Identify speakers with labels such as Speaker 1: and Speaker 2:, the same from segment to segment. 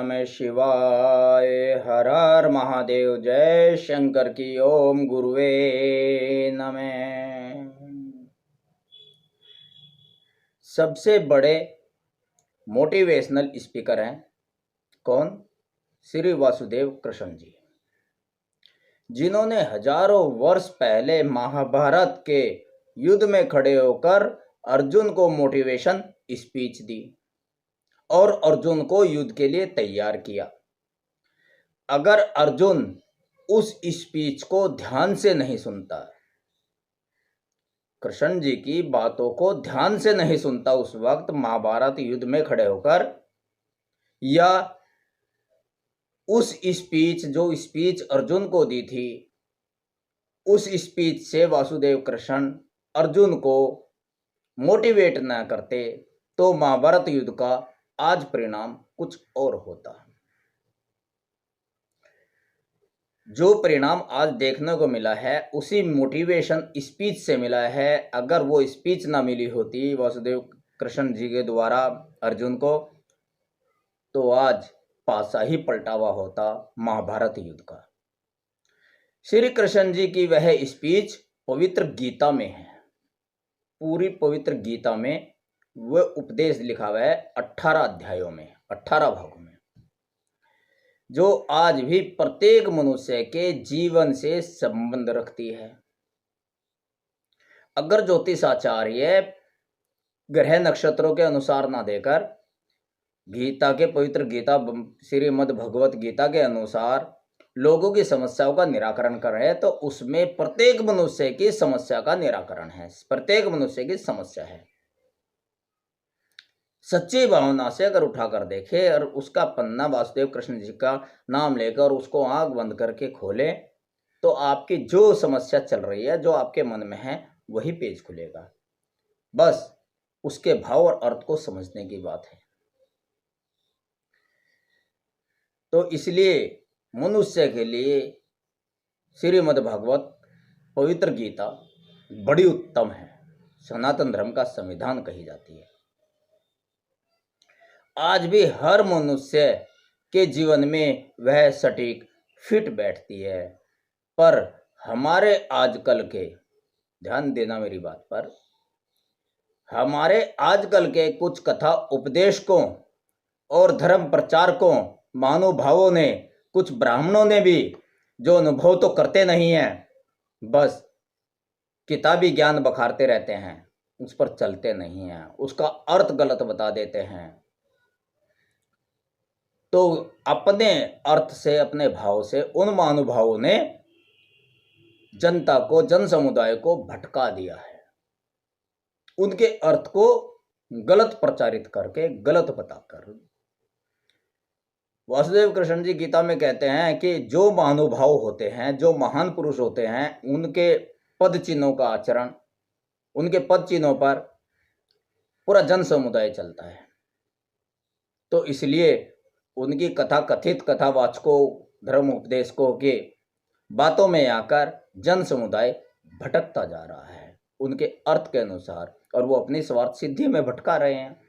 Speaker 1: नमः शिवाय। हर हर महादेव। जय शंकर की। ओम गुरुवे नमः। सबसे बड़े मोटिवेशनल स्पीकर हैं कौन? श्री वासुदेव कृष्ण जी, जिन्होंने हजारों वर्ष पहले महाभारत के युद्ध में खड़े होकर अर्जुन को मोटिवेशन स्पीच दी और अर्जुन को युद्ध के लिए तैयार किया। अगर अर्जुन उस स्पीच को ध्यान से नहीं सुनता, कृष्ण जी की बातों को ध्यान से नहीं सुनता उस वक्त महाभारत युद्ध में खड़े होकर, या उस स्पीच जो स्पीच अर्जुन को दी थी, उस स्पीच से वासुदेव कृष्ण अर्जुन को मोटिवेट न करते, तो महाभारत युद्ध का आज परिणाम कुछ और होता। जो परिणाम आज देखने को मिला है उसी मोटिवेशन स्पीच से मिला है। अगर वो स्पीच ना मिली होती वासुदेव कृष्ण जी के द्वारा अर्जुन को, तो आज पासा ही पलटा हुआ होता महाभारत युद्ध का। श्री कृष्ण जी की वह स्पीच पवित्र गीता में है। पूरी पवित्र गीता में वह उपदेश लिखा हुआ है 18 अध्यायों में, 18 भागों में, जो आज भी प्रत्येक मनुष्य के जीवन से संबंध रखती है। अगर ज्योतिषाचार्य ग्रह नक्षत्रों के अनुसार ना देकर गीता के पवित्र गीता श्रीमद् भगवत गीता के अनुसार लोगों की समस्याओं का निराकरण कर रहे हैं, तो उसमें प्रत्येक मनुष्य की समस्या का निराकरण है। प्रत्येक मनुष्य की समस्या है। सच्ची भावना से अगर उठाकर देखे और उसका पन्ना वासुदेव कृष्ण जी का नाम लेकर उसको आंख बंद करके खोले, तो आपकी जो समस्या चल रही है, जो आपके मन में है, वही पेज खुलेगा। बस उसके भाव और अर्थ को समझने की बात है। तो इसलिए मनुष्य के लिए श्रीमद् भागवत पवित्र गीता बड़ी उत्तम है। सनातन धर्म का संविधान कही जाती है। आज भी हर मनुष्य के जीवन में वह सटीक फिट बैठती है। पर हमारे आजकल के, ध्यान देना मेरी बात पर, हमारे आजकल के कुछ कथा उपदेशकों और धर्म प्रचारकों, महानुभावों ने, कुछ ब्राह्मणों ने भी जो अनुभव तो करते नहीं हैं, बस किताबी ज्ञान बखारते रहते हैं, उस पर चलते नहीं हैं, उसका अर्थ गलत बता देते हैं। तो अपने अर्थ से, अपने भाव से उन महानुभावों ने जनता को, जन समुदाय को भटका दिया है। उनके अर्थ को गलत प्रचारित करके, गलत बताकर। वासुदेव कृष्ण जी गीता में कहते हैं कि जो महानुभाव होते हैं, जो महान पुरुष होते हैं, उनके पद चिन्हों का आचरण, उनके पद चिन्हों पर पूरा जन समुदाय चलता है। तो इसलिए उनकी कथा, कथित कथावाचकों, धर्म उपदेशकों के बातों में आकर जन समुदाय भटकता जा रहा है उनके अर्थ के अनुसार, और वो अपनी स्वार्थ सिद्धि में भटका रहे हैं।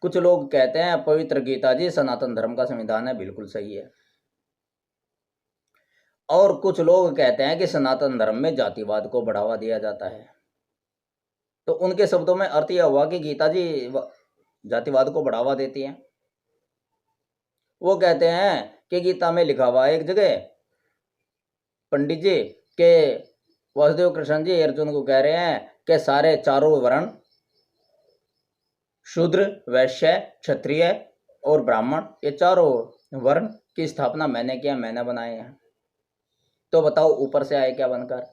Speaker 1: कुछ लोग कहते हैं पवित्र गीता जी सनातन धर्म का संविधान है, बिल्कुल सही है। और कुछ लोग कहते हैं कि सनातन धर्म में जातिवाद को बढ़ावा दिया जाता है। तो उनके शब्दों में अर्थ यह हुआ कि गीता जी जातिवाद को बढ़ावा देती है। वो कहते हैं कि गीता में लिखा हुआ एक जगह, पंडित जी के वासुदेव कृष्ण जी अर्जुन को कह रहे हैं कि सारे चारों वर्ण, शूद्र, वैश्य, क्षत्रिय और ब्राह्मण, ये चारों वर्ण की स्थापना मैंने किया, मैंने बनाए हैं। तो बताओ ऊपर से आए क्या बनकर?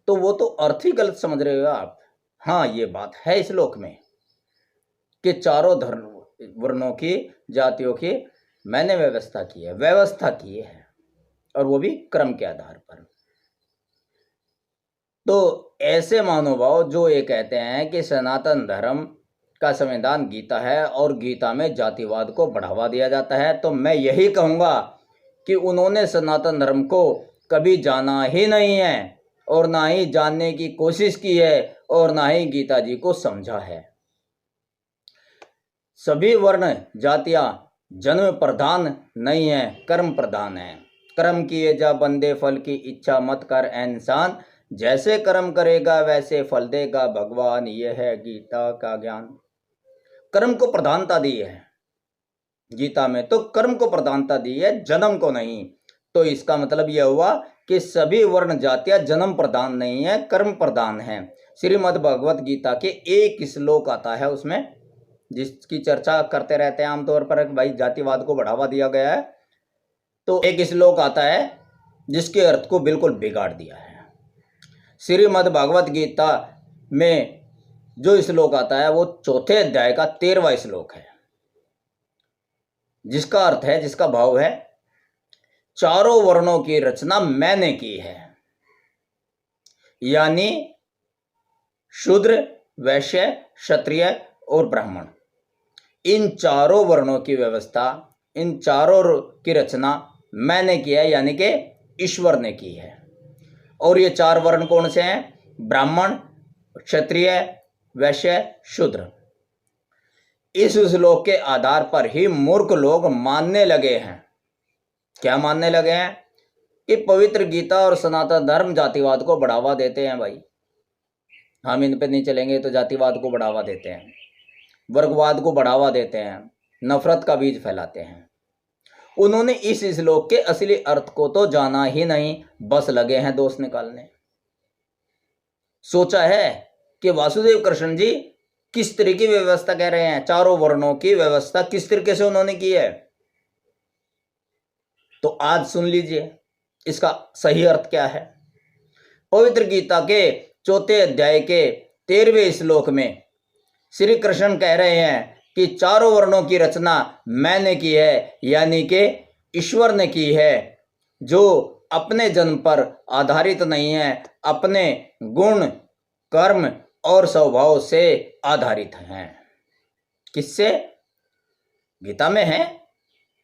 Speaker 1: तो वो तो अर्थ ही गलत समझ रहे हो आप। हाँ, ये बात है इस श्लोक में कि चारों धर्म वर्णों की, जातियों की मैंने व्यवस्था की है, व्यवस्था की है, और वो भी क्रम के आधार पर। तो ऐसे महानुभाव जो ये कहते हैं कि सनातन धर्म का संविधान गीता है और गीता में जातिवाद को बढ़ावा दिया जाता है, तो मैं यही कहूँगा कि उन्होंने सनातन धर्म को कभी जाना ही नहीं है, और ना ही जानने की कोशिश की है, और ना ही गीता जी को समझा है। सभी वर्ण जातियां जन्म प्रधान नहीं है, कर्म प्रधान है। कर्म किए जा बंदे, फल की इच्छा मत कर ऐ इंसान, जैसे कर्म करेगा वैसे फल देगा भगवान, यह है गीता का ज्ञान। कर्म को प्रधानता दी है गीता में, तो कर्म को प्रधानता दी है, जन्म को नहीं। तो इसका मतलब यह हुआ कि सभी वर्ण जातियां जन्म प्रधान नहीं है, कर्म प्रधान है। श्रीमद् भगवत गीता के एक श्लोक आता है उसमें, जिसकी चर्चा करते रहते हैं आमतौर पर, भाई जातिवाद को बढ़ावा दिया गया है। तो एक श्लोक आता है जिसके अर्थ को बिल्कुल बिगाड़ दिया है। श्रीमद् भगवत गीता में जो श्लोक आता है वो चौथे अध्याय का 13वां श्लोक है, जिसका अर्थ है, जिसका भाव है, चारों वर्णों की रचना मैंने की है। यानी शूद्र, वैश्य, क्षत्रिय और ब्राह्मण, इन चारों वर्णों की व्यवस्था, इन चारों की रचना मैंने की है, यानी कि ईश्वर ने की है। और ये चार वर्ण कौन से हैं? ब्राह्मण, क्षत्रिय, वैश्य, शूद्र। इस श्लोक के आधार पर ही मूर्ख लोग मानने लगे हैं, क्या मानने लगे हैं? कि पवित्र गीता और सनातन धर्म जातिवाद को बढ़ावा देते हैं। भाई हम इन पे नहीं चलेंगे तो जातिवाद को बढ़ावा देते हैं, वर्गवाद को बढ़ावा देते हैं, नफरत का बीज फैलाते हैं। उन्होंने इस श्लोक के असली अर्थ को तो जाना ही नहीं, बस लगे हैं दोष निकालने। सोचा है कि वासुदेव कृष्ण जी किस तरह की व्यवस्था कह रहे हैं, चारों वर्णों की व्यवस्था किस तरीके से उन्होंने की है। तो आज सुन लीजिए इसका सही अर्थ क्या है। पवित्र गीता के चौथे अध्याय के 13वें श्लोक में श्री कृष्ण कह रहे हैं कि चारों वर्णों की रचना मैंने की है, यानी कि ईश्वर ने की है, जो अपने जन्म पर आधारित नहीं है, अपने गुण, कर्म और स्वभाव से आधारित हैं। किससे? गीता में है,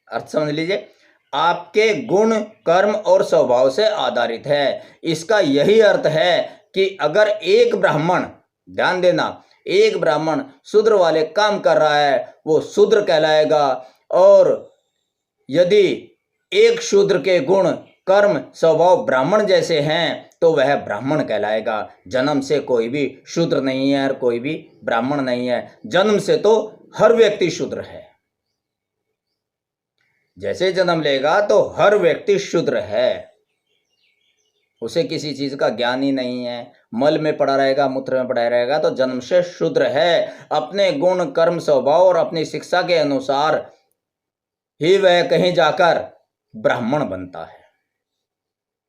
Speaker 1: अर्थ समझ लीजिए, आपके गुण, कर्म और स्वभाव से आधारित है। इसका यही अर्थ है कि अगर एक ब्राह्मण, ध्यान देना, एक ब्राह्मण शूद्र वाले काम कर रहा है वो शूद्र कहलाएगा, और यदि एक शूद्र के गुण, कर्म, स्वभाव ब्राह्मण जैसे हैं तो वह ब्राह्मण कहलाएगा। जन्म से कोई भी शूद्र नहीं है और कोई भी ब्राह्मण नहीं है, जन्म से तो हर व्यक्ति शूद्र है। जैसे जन्म लेगा तो हर व्यक्ति शूद्र है, उसे किसी चीज का ज्ञान ही नहीं है, मल में पड़ा रहेगा, मूत्र में पड़ा रहेगा, तो जन्म से शूद्र है। अपने गुण, कर्म, स्वभाव और अपनी शिक्षा के अनुसार ही वह कहीं जाकर ब्राह्मण बनता है।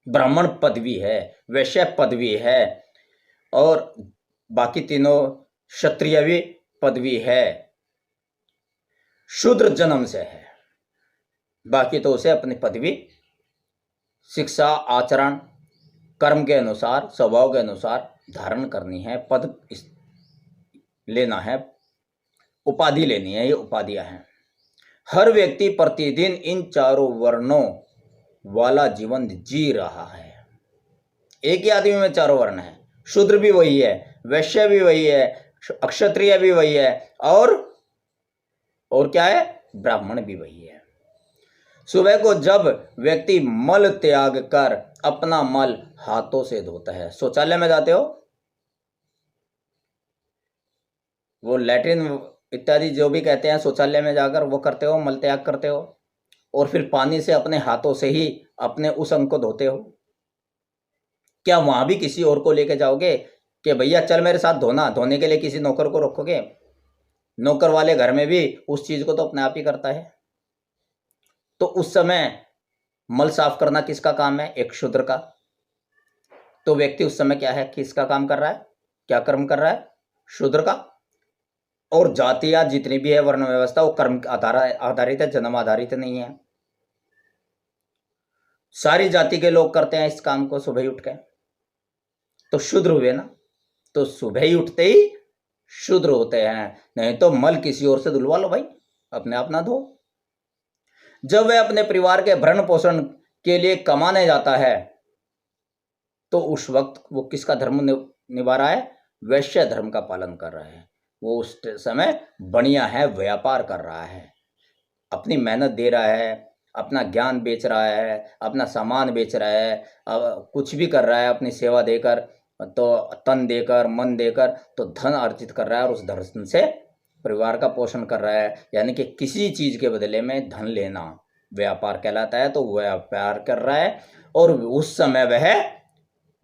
Speaker 1: ब्राह्मण पदवी है, वैश्य पदवी है, और बाकी तीनों क्षत्रिय भी पदवी है। शूद्र जन्म से है, बाकी तो उसे अपनी पदवी, शिक्षा, आचरण, कर्म के अनुसार, स्वभाव के अनुसार धारण करनी है, पद लेना है, उपाधि लेनी है। ये उपाधियां हैं। हर व्यक्ति प्रतिदिन इन चारों वर्णों वाला जीवन जी रहा है। एक ही आदमी में चारों वर्ण है, शूद्र भी वही है, वैश्य भी वही है, अक्षत्रिय भी वही है, और क्या है? ब्राह्मण भी वही है। सुबह को जब व्यक्ति मल त्याग कर अपना मल हाथों से धोता है, शौचालय में जाते हो, वो लैट्रिन इत्यादि जो भी कहते हैं, शौचालय में जाकर वो करते हो, मल त्याग करते हो, और फिर पानी से अपने हाथों से ही अपने उस अंग को धोते हो। क्या वहां भी किसी और को लेके जाओगे कि भैया चल मेरे साथ धोना? धोने के लिए किसी नौकर को रखोगे? नौकर वाले घर में भी उस चीज को तो अपने आप ही करता है। तो उस समय मल साफ करना किसका काम है? एक शूद्र का। तो व्यक्ति उस समय क्या है, किसका काम कर रहा है, क्या कर्म कर रहा है? शूद्र का। और जातियां जितनी भी है, वर्ण व्यवस्था, वो कर्म आधारित है, जन्म आधारित नहीं है। सारी जाति के लोग करते हैं इस काम को सुबह ही उठ के, तो शूद्र हुए ना। तो सुबह ही उठते ही शूद्र होते हैं, नहीं तो मल किसी और से धुलवा लो भाई, अपने आप ना धो। जब वह अपने परिवार के भरण पोषण के लिए कमाने जाता है तो उस वक्त वो किसका धर्म निभा रहा है? वैश्य धर्म का पालन कर रहा है। वो उस समय बढ़िया है, व्यापार कर रहा है, अपनी मेहनत दे रहा है, अपना ज्ञान बेच रहा है, अपना सामान बेच रहा है, कुछ भी कर रहा है अपनी सेवा देकर, तो तन देकर, मन देकर, तो धन अर्जित कर रहा है और उस धन से परिवार का पोषण कर रहा है। यानी कि किसी चीज़ के बदले में धन लेना व्यापार कहलाता है। तो व्यापार कर रहा है और उस समय वह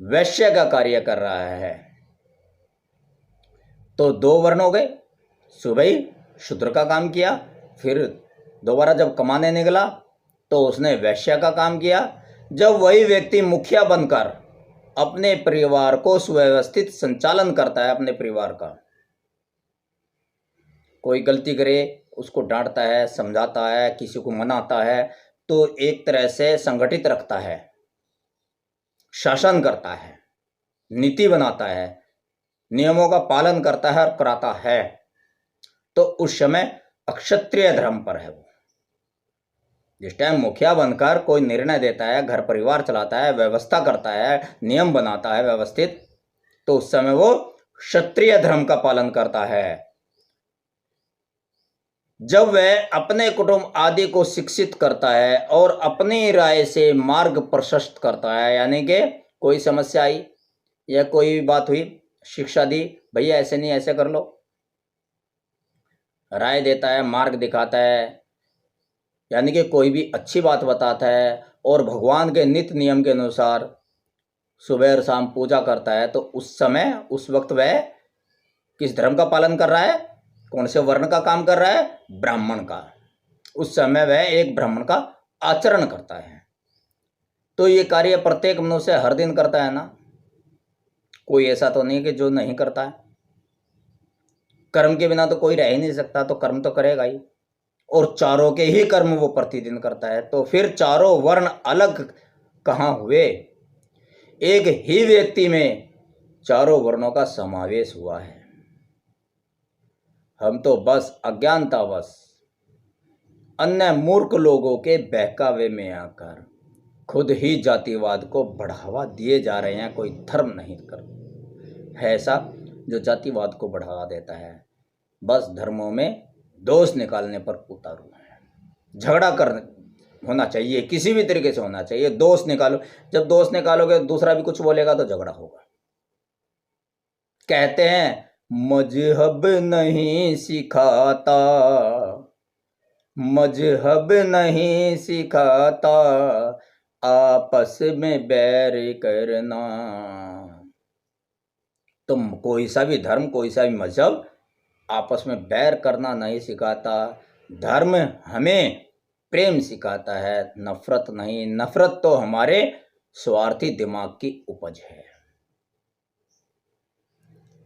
Speaker 1: वैश्य का कार्य कर रहा है। तो दो वर्ण हो गए, सुबह ही शूद्र का काम किया, फिर दोबारा जब कमाने निकला तो उसने वैश्य का काम किया। जब वही व्यक्ति मुखिया बनकर अपने परिवार को सुव्यवस्थित संचालन करता है, अपने परिवार का, कोई गलती करे उसको डांटता है, समझाता है, किसी को मनाता है, तो एक तरह से संगठित रखता है, शासन करता है, नीति बनाता है, नियमों का पालन करता है और कराता है, तो उस समय अक्षत्रिय धर्म पर है वो। जिस टाइम मुखिया बनकर कोई निर्णय देता है, घर परिवार चलाता है, व्यवस्था करता है, नियम बनाता है व्यवस्थित, तो उस समय वो क्षत्रिय धर्म का पालन करता है। जब वह अपने कुटुंब आदि को शिक्षित करता है और अपनी राय से मार्ग प्रशस्त करता है, यानी कि कोई समस्या आई या कोई बात हुई, शिक्षा दी, भैया ऐसे नहीं ऐसे कर लो, राय देता है, मार्ग दिखाता है, यानी कि कोई भी अच्छी बात बताता है और भगवान के नित्य नियम के अनुसार सुबह और शाम पूजा करता है, तो उस समय उस वक्त वह किस धर्म का पालन कर रहा है, कौन से वर्ण का काम कर रहा है, ब्राह्मण का। उस समय वह एक ब्राह्मण का आचरण करता है। तो ये कार्य प्रत्येक मनुष्य हर दिन करता है ना, कोई ऐसा तो नहीं कि जो नहीं करता है। कर्म के बिना तो कोई रह ही नहीं सकता, तो कर्म तो करेगा ही, और चारों के ही कर्म वो प्रतिदिन करता है। तो फिर चारों वर्ण अलग कहाँ हुए, एक ही व्यक्ति में चारों वर्णों का समावेश हुआ है। हम तो बस अज्ञानतावश अन्य मूर्ख लोगों के बहकावे में आकर खुद ही जातिवाद को बढ़ावा दिए जा रहे हैं। कोई धर्म नहीं कर है ऐसा जो जातिवाद को बढ़ावा देता है, बस धर्मों में दोष निकालने पर उतारू है। झगड़ा कर होना चाहिए, किसी भी तरीके से होना चाहिए, दोष निकालो। जब दोष निकालोगे दूसरा भी कुछ बोलेगा तो झगड़ा होगा। कहते हैं मजहब नहीं सिखाता, मजहब नहीं सिखाता आपस में बैर करना। तो कोई सा भी धर्म, कोई सा भी मजहब आपस में बैर करना नहीं सिखाता। धर्म हमें प्रेम सिखाता है, नफरत नहीं। नफरत तो हमारे स्वार्थी दिमाग की उपज है।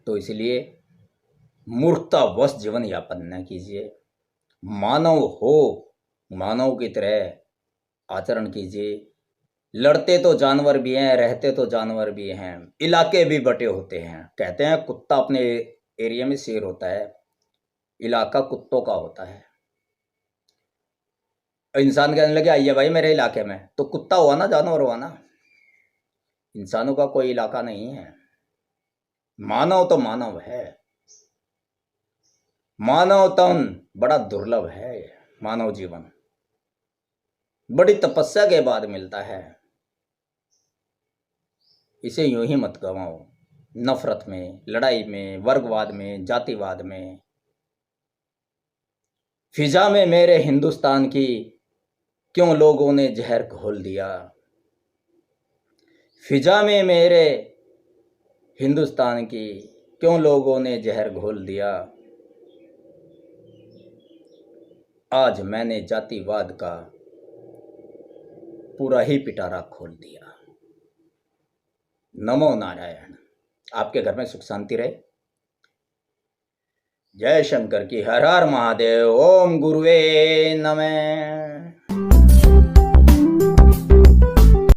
Speaker 1: तो इसलिए मूर्खतावश जीवन यापन न कीजिए, मानव हो, मानव की तरह आचरण कीजिए। लड़ते तो जानवर भी हैं, रहते तो जानवर भी हैं, इलाके भी बटे होते हैं। कहते हैं कुत्ता अपने एरिया में शेर होता है, इलाका कुत्तों का होता है। इंसान कहने लगे आइए भाई मेरे इलाके में, तो कुत्ता हुआ ना, जानवर हुआ ना। इंसानों का कोई इलाका नहीं है। मानव तो मानव है, मानव तन बड़ा दुर्लभ है। मानव जीवन बड़ी तपस्या के बाद मिलता है। इसे यूं ही मत गवाओ नफरत में, लड़ाई में, वर्गवाद में, जातिवाद में। फिजा में मेरे हिंदुस्तान की क्यों लोगों ने जहर घोल दिया, फिजा में मेरे हिंदुस्तान की क्यों लोगों ने जहर घोल दिया। आज मैंने जातिवाद का पूरा ही पिटारा खोल दिया। नमो नारायण। आपके घर में सुख शांति रहे। जय शंकर की हर हर महादेव। ओम गुरुवे नमः।